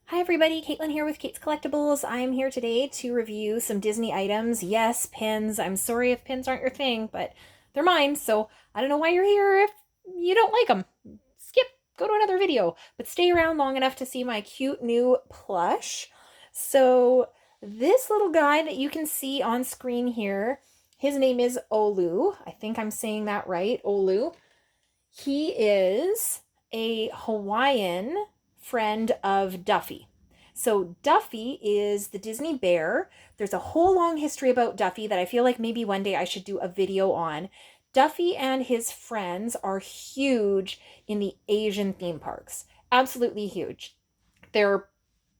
Hi everybody, Caitlin here with Kait's Collectibles. I'm here today to review some Disney items. Yes, pins. I'm sorry if pins aren't your thing, but they're mine, so I don't know why you're here if you don't like them. Skip, go to another video, but stay around long enough to see my cute new plush. So this little guy that you can see on screen here, his name is Olu. I think I'm saying that right, Olu. He is a Hawaiian friend of Duffy. So Duffy is the Disney bear. There's a whole long history about Duffy that I feel like maybe one day I should do a video on. Duffy and his friends are huge in the Asian theme parks. Absolutely huge. They're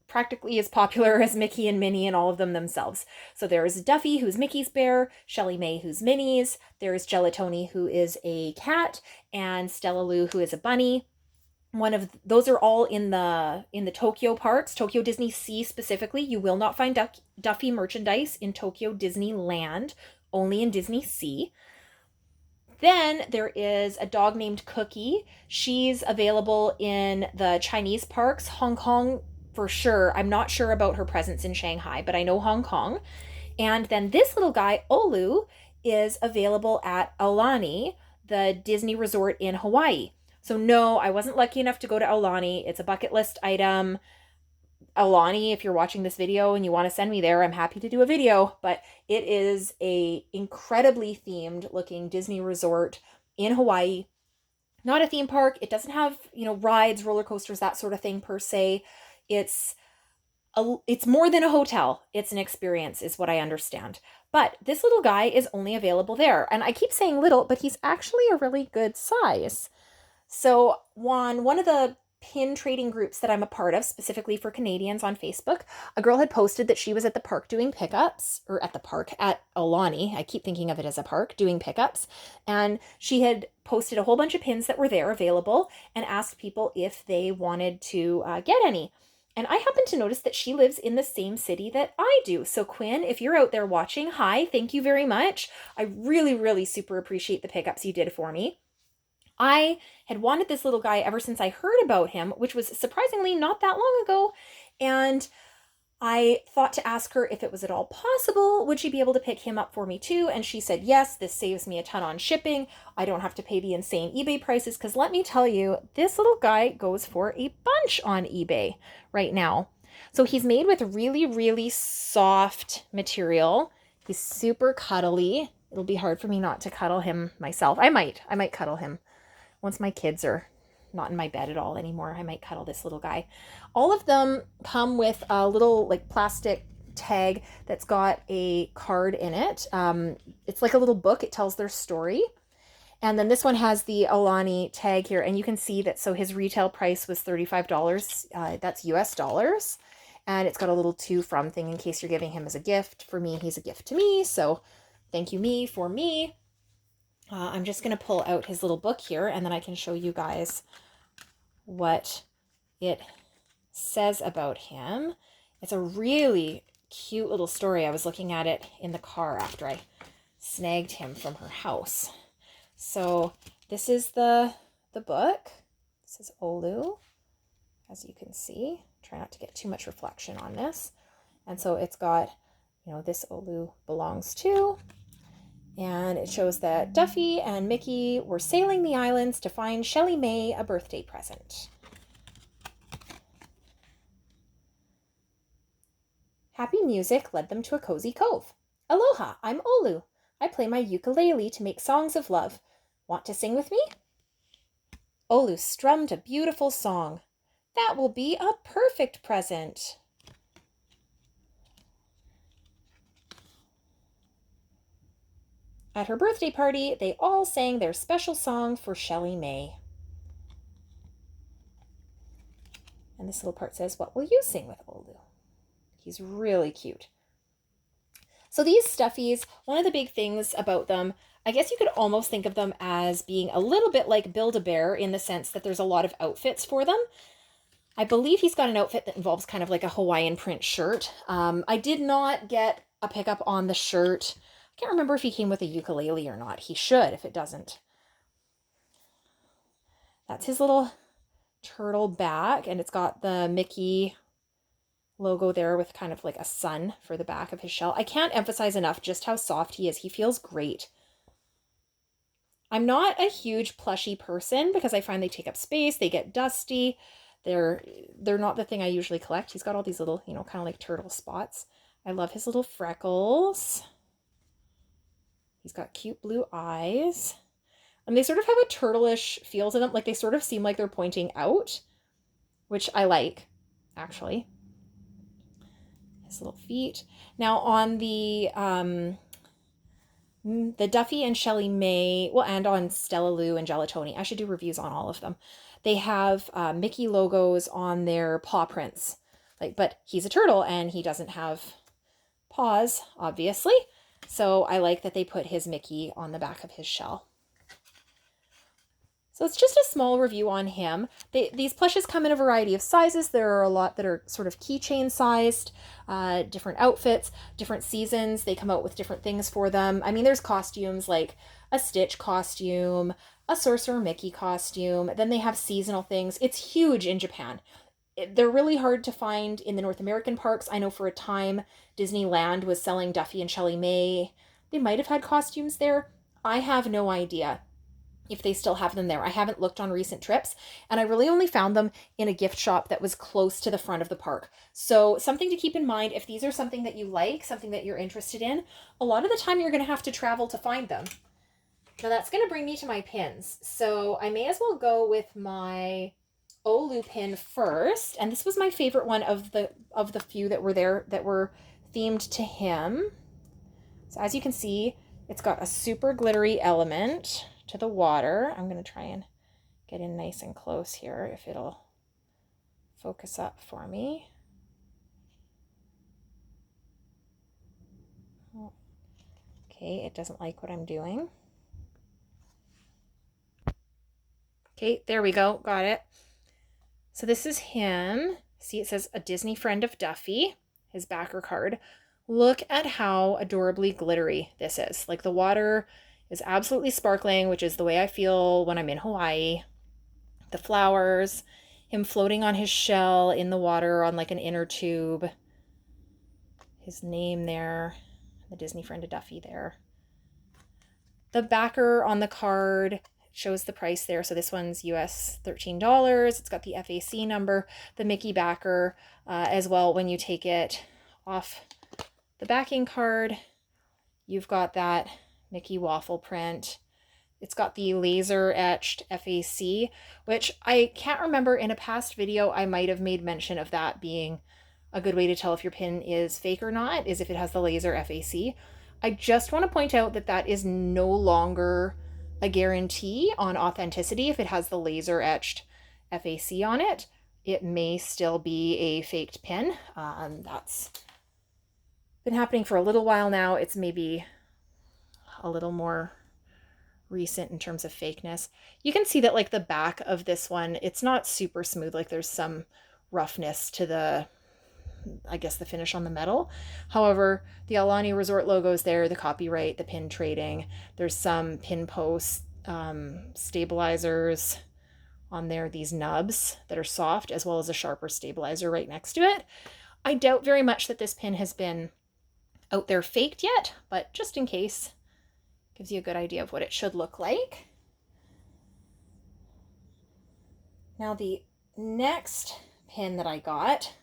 practically as popular as Mickey and Minnie and all of them themselves. So there's Duffy, who's Mickey's bear, Shelly May, who's Minnie's, there's Gelatoni, who is a cat, and Stella Lou, who is a bunny. One of those are all in the Tokyo parks, Tokyo Disney Sea specifically. You will not find Duffy merchandise in Tokyo Disneyland, only in Disney Sea. Then there is a dog named Cookie. She's available in the Chinese parks, Hong Kong for sure. I'm not sure about her presence in Shanghai, but I know Hong Kong. And then this little guy, Olu, is available at Aulani, the Disney resort in Hawaii. So no, I wasn't lucky enough to go to Aulani. It's a bucket list item. Aulani, if you're watching this video and you want to send me there, I'm happy to do a video, but it is a incredibly themed looking Disney resort in Hawaii. Not a theme park. It doesn't have, rides, roller coasters, that sort of thing per se. It's it's more than a hotel. It's an experience is what I understand. But this little guy is only available there. And I keep saying little, but he's actually a really good size. So on one of the pin trading groups that I'm a part of, specifically for Canadians on Facebook, a girl had posted that she was at the park doing pickups, or at the park at Aulani. I keep thinking of it as a park, doing pickups. And she had posted a whole bunch of pins that were there available and asked people if they wanted to get any. And I happen to notice that she lives in the same city that I do. So, Quinn, if you're out there watching, hi, thank you very much. I really, really super appreciate the pickups you did for me. I had wanted this little guy ever since I heard about him, which was surprisingly not that long ago. And I thought to ask her if it was at all possible, would she be able to pick him up for me too? And she said, yes, this saves me a ton on shipping. I don't have to pay the insane eBay prices because let me tell you, this little guy goes for a bunch on eBay right now. So he's made with really, really soft material. He's super cuddly. It'll be hard for me not to cuddle him myself. I might cuddle him once my kids are not in my bed at all anymore. I might cuddle this little guy. All of them come with a little like plastic tag that's got a card in it. It's like a little book. It tells their story. And then this one has the Aulani tag here. And you can see that, so his retail price was $35. That's US dollars. And it's got a little to from thing in case you're giving him as a gift. For me, he's a gift to me. So thank you, me, for me. I'm just going to pull out his little book here and then I can show you guys what it says about him. It's a really cute little story. I was looking at it in the car after I snagged him from her house. So this is the book. This is Olu, as you can see. Try not to get too much reflection on this. And so it's got, this Olu belongs to. And it shows that Duffy and Mickey were sailing the islands to find Shelly May a birthday present. Happy music led them to a cozy cove. Aloha, I'm Olu. I play my ukulele to make songs of love. Want to sing with me? Olu strummed a beautiful song. That will be a perfect present. At her birthday party, they all sang their special song for Shelly May. And this little part says, what will you sing with Olu? He's really cute. So these stuffies, one of the big things about them, I guess you could almost think of them as being a little bit like Build-A-Bear in the sense that there's a lot of outfits for them. I believe he's got an outfit that involves kind of like a Hawaiian print shirt. I did not get a pickup on the shirt. I can't remember if he came with a ukulele or not. He should if it doesn't. That's his little turtle back, and it's got the Mickey logo there with kind of like a sun for the back of his shell. I can't emphasize enough just how soft he is. He feels great. I'm not a huge plushy person because I find they take up space, they get dusty. They're not the thing I usually collect. He's got all these little, kind of like turtle spots. I love his little freckles. He's got cute blue eyes. And they sort of have a turtleish feel to them. Like they sort of seem like they're pointing out, which I like, actually. His little feet. Now on the Duffy and Shelly May, well, and on Stella Lou and Gelatoni. I should do reviews on all of them. They have Mickey logos on their paw prints. But he's a turtle and he doesn't have paws, obviously. So I like that they put his Mickey on the back of his shell. So it's just a small review on him. These plushes come in a variety of sizes. There are a lot that are sort of keychain sized, different outfits, different seasons. They come out with different things for them. I mean, there's costumes like a Stitch costume, a Sorcerer Mickey costume. Then they have seasonal things. It's huge in Japan. They're really hard to find in the North American parks. I know for a time Disneyland was selling Duffy and Shelly May. They might have had costumes there. I have no idea if they still have them there. I haven't looked on recent trips, and I really only found them in a gift shop that was close to the front of the park. So something to keep in mind, if these are something that you like, something that you're interested in, a lot of the time you're going to have to travel to find them. Now that's going to bring me to my pins. So I may as well go with my Olu pin first. And this was my favorite one of the few that were there that were themed to him. So as you can see, it's got a super glittery element to the water. I'm going to try and get in nice and close here if it'll focus up for me. Okay, it doesn't like what I'm doing. Okay, there we go. Got it. So this is him. See, it says a Disney friend of Duffy, his backer card. Look at how adorably glittery this is. Like the water is absolutely sparkling, which is the way I feel when I'm in Hawaii. The flowers, him floating on his shell in the water on like an inner tube. His name there, the Disney friend of Duffy there. The backer on the card shows the price there. So this one's US $13. It's got the FAC number, the Mickey backer as well. When you take it off the backing card, you've got that Mickey waffle print. It's got the laser etched FAC, which I can't remember, in a past video I might have made mention of that being a good way to tell if your pin is fake or not, is if it has the laser FAC. I just want to point out that that is no longer a guarantee on authenticity. If it has the laser etched FAC on it, it may still be a faked pin. That's been happening for a little while now. It's maybe a little more recent in terms of fakeness. You can see that like the back of this one, it's not super smooth. Like there's some roughness to the, I guess, the finish on the metal. However, the Aulani Resort logo is there, the copyright, the pin trading. There's some pin post stabilizers on there, these nubs that are soft, as well as a sharper stabilizer right next to it. I doubt very much that this pin has been out there faked yet, but just in case, gives you a good idea of what it should look like. Now the next pin that I got,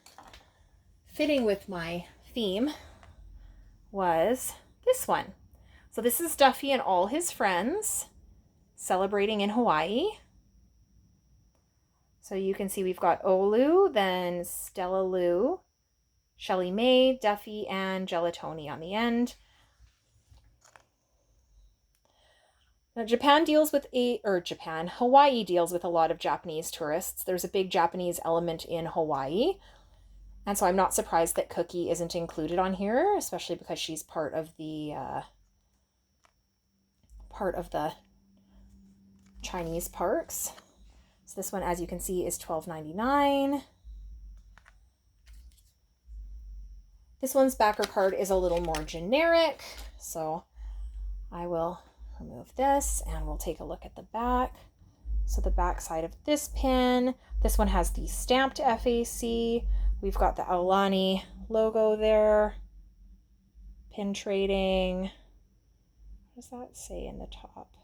fitting with my theme, was this one. So this is Duffy and all his friends celebrating in Hawaii. So you can see we've got Olu, then Stella Lou, Shelly May, Duffy, and Gelatoni on the end. Now Hawaii deals with a lot of Japanese tourists. There's a big Japanese element in Hawaii. And so I'm not surprised that Cookie isn't included on here, especially because she's part of the Chinese parks. So this one, as you can see, is $12.99. This one's backer card is a little more generic, so I will remove this and we'll take a look at the back. So the back side of this pin, this one has the stamped FAC We've got the Aulani logo there. Pin trading. What does that say in the top?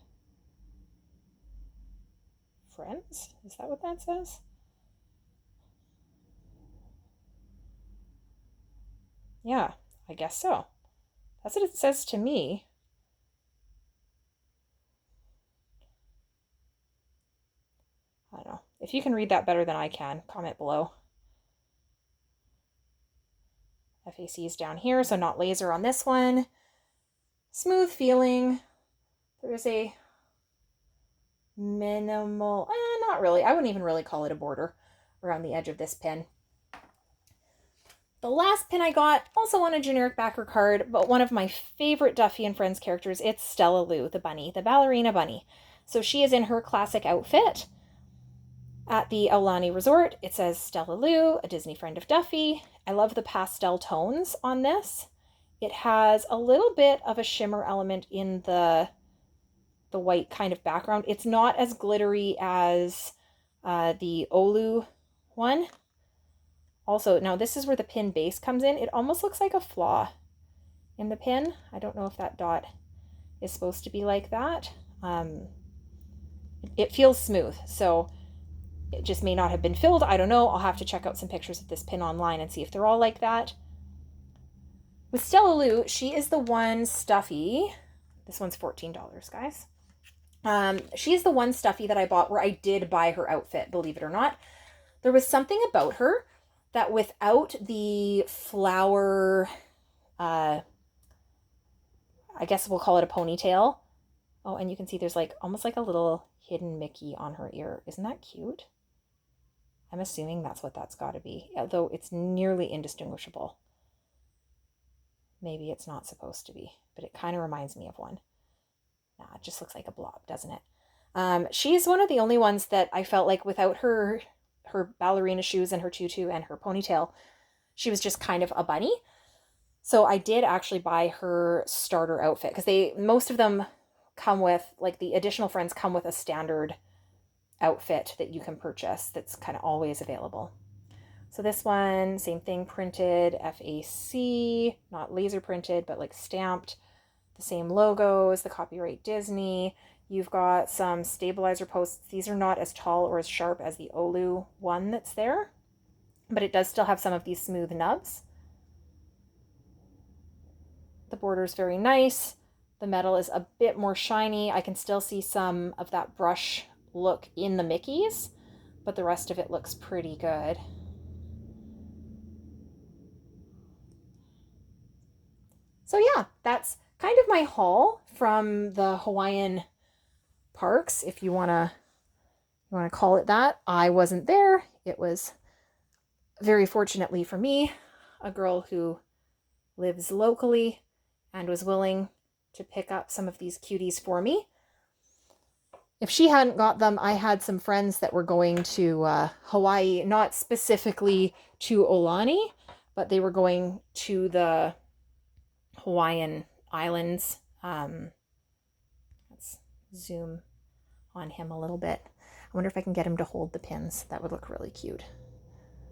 Friends? Is that what that says? Yeah, I guess so. That's what it says to me. I don't know. If you can read that better than I can, comment below. FAC is down here, so not laser on this one. Smooth feeling. There's a minimal, not really. I wouldn't even really call it a border around the edge of this pin. The last pin I got, also on a generic backer card, but one of my favorite Duffy and Friends characters, it's Stella Lou, the bunny, the ballerina bunny. So she is in her classic outfit at the Aulani Resort. It says Stella Lou, a Disney friend of Duffy. I love the pastel tones on this. It has a little bit of a shimmer element in the white kind of background. It's not as glittery as the Olu one. Also, now this is where the pin base comes in. It almost looks like a flaw in the pin. I don't know if that dot is supposed to be like that. It feels smooth, so it just may not have been filled. I don't know. I'll have to check out some pictures of this pin online and see if they're all like that. With Stella Lou, she is the one stuffy. This one's $14, guys. She's the one stuffy that I bought where I did buy her outfit, believe it or not. There was something about her that without the flower, I guess we'll call it a ponytail. Oh, and you can see there's like almost like a little hidden Mickey on her ear. Isn't that cute? I'm assuming that's what that's got to be, although it's nearly indistinguishable. Maybe it's not supposed to be, but it kind of reminds me of one. Nah, it just looks like a blob, doesn't it? She's one of the only ones that I felt like without her ballerina shoes and her tutu and her ponytail, she was just kind of a bunny. So I did actually buy her starter outfit because most of them come with, like, the additional friends come with a standard outfit that you can purchase that's kind of always available. So this one, same thing, printed, FAC, not laser printed, but like stamped. The same logos, the copyright Disney. You've got some stabilizer posts. These are not as tall or as sharp as the Olu one that's there, but it does still have some of these smooth nubs. The border is very nice. The metal is a bit more shiny. I can still see some of that brush look in the Mickeys, but the rest of it looks pretty good. So yeah, that's kind of my haul from the Hawaiian parks, if you want to call it that. I wasn't there. It was, very fortunately for me, a girl who lives locally and was willing to pick up some of these cuties for me. If she hadn't got them, I had some friends that were going to Hawaii, not specifically to Aulani, but they were going to the Hawaiian Islands. Let's zoom on him a little bit. I wonder if I can get him to hold the pins. That would look really cute.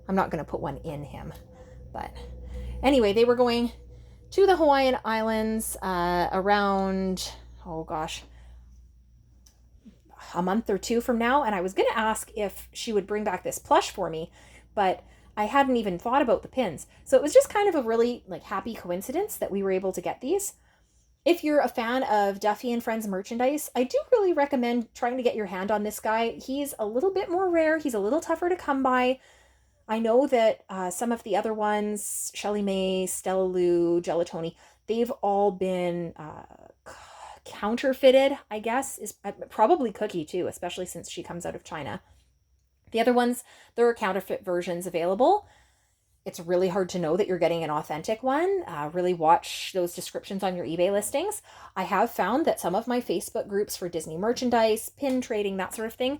I'm not going to put one in him, but anyway, they were going to the Hawaiian Islands around, oh gosh, a month or two from now, and I was going to ask if she would bring back this plush for me, but I hadn't even thought about the pins. So it was just kind of a really like happy coincidence that we were able to get these. If you're a fan of Duffy and Friends merchandise, I do really recommend trying to get your hand on this guy. He's a little bit more rare. He's a little tougher to come by. I know that some of the other ones, Shelly Mae, Stella Lou, Gelatoni, they've all been counterfeited, I guess. Is probably Cookie too, especially since she comes out of China. The other ones, there are counterfeit versions available. It's really hard to know that you're getting an authentic one. Really watch those descriptions on your eBay listings. I have found that some of my Facebook groups for Disney merchandise, pin trading, that sort of thing,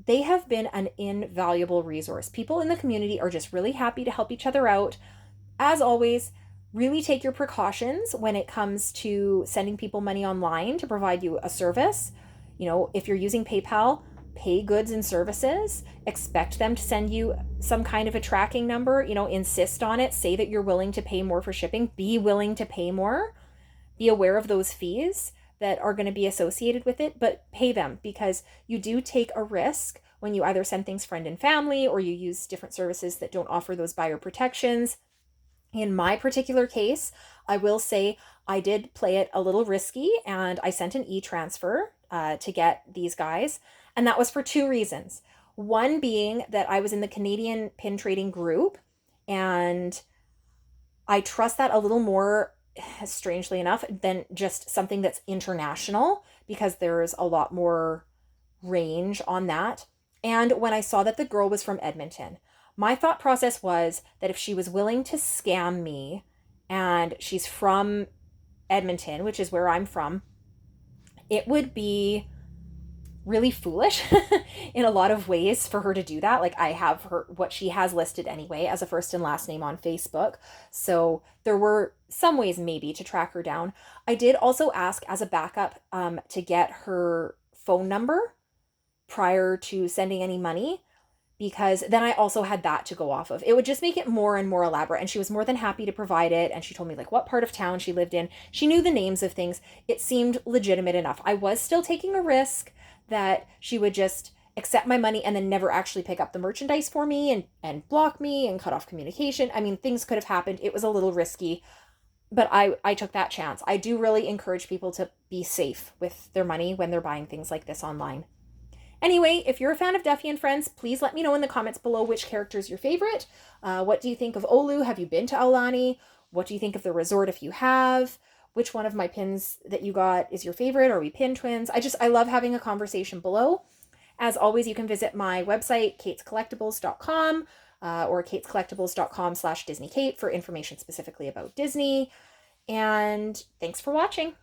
they have been an invaluable resource. People in the community are just really happy to help each other out. As always, really take your precautions when it comes to sending people money online to provide you a service. You know, if you're using PayPal, pay goods and services, expect them to send you some kind of a tracking number, insist on it, say that you're willing to pay more for shipping, be willing to pay more, be aware of those fees that are going to be associated with it, but pay them, because you do take a risk when you either send things friend and family or you use different services that don't offer those buyer protections. In my particular case, I will say I did play it a little risky, and I sent an e-transfer to get these guys. And that was for two reasons. One being that I was in the Canadian pin trading group, and I trust that a little more, strangely enough, than just something that's international, because there's a lot more range on that. And when I saw that the girl was from Edmonton, my thought process was that if she was willing to scam me and she's from Edmonton, which is where I'm from, it would be really foolish in a lot of ways for her to do that. Like, I have what she has listed anyway as a first and last name on Facebook. So there were some ways maybe to track her down. I did also ask as a backup to get her phone number prior to sending any money, because then I also had that to go off of. It would just make it more and more elaborate. And she was more than happy to provide it. And she told me like what part of town she lived in. She knew the names of things. It seemed legitimate enough. I was still taking a risk that she would just accept my money and then never actually pick up the merchandise for me and block me and cut off communication. I mean, things could have happened. It was a little risky, but I took that chance. I do really encourage people to be safe with their money when they're buying things like this online. Anyway, if you're a fan of Duffy and Friends, please let me know in the comments below which character is your favorite. What do you think of Oulu? Have you been to Aulani? What do you think of the resort if you have? Which one of my pins that you got is your favorite? Are we pin twins? I love having a conversation below. As always, you can visit my website, kaitscollectibles.com, or kaitscollectibles.com/DisneyKate for information specifically about Disney. And thanks for watching.